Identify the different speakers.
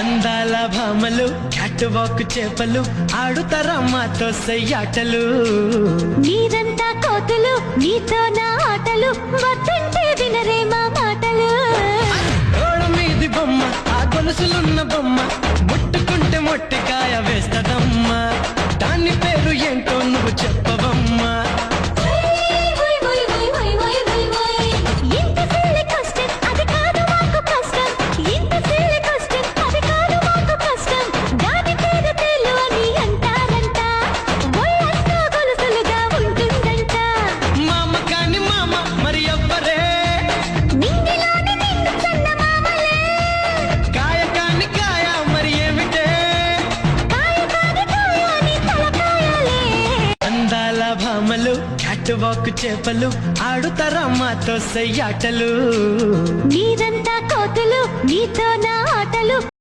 Speaker 1: అందాల భామలు cat walk చేపలు ఆడుతారా మాతో సయ్యాటలు.
Speaker 2: మీరంతా కోతులు మీతో నా ఆటలు వద్దంటే వినరే మా మాటలు.
Speaker 1: గోడ మీది బొమ్మ ఆ గొలుసులున్న బొమ్మ ముట్టుకుంటే మొట్టికాయ వేస్తదమ్మా. దాని పేరు ఏంటో నువ్వు చెప్పవమ్మా.
Speaker 2: ఇంత సిల్లి కష్టం అది కాదు మాకు కష్టం. ఇంత సిల్లి కష్టం అది కాదు మాకు కష్టం. దాని పేరు తేలు అని అంటారంట. ఒళ్ళంతా గొలుసులుగా ఉంటుందంట.
Speaker 1: మామ కాని మామ మరి ఎవ్వరే.
Speaker 2: నింగిలోని నిండు చందమామలే.
Speaker 1: కాయ కాని కాయ మరి ఏమిటే.
Speaker 2: కాయ కాని కాయ నీ తలకాయలే.
Speaker 1: అందాల భామలు క్యాట్ వాక్ చేపలు ఆడుతారా మాతో సయ్యాటలు.
Speaker 2: మీరంతా కోతులు మీతో నా ఆటలు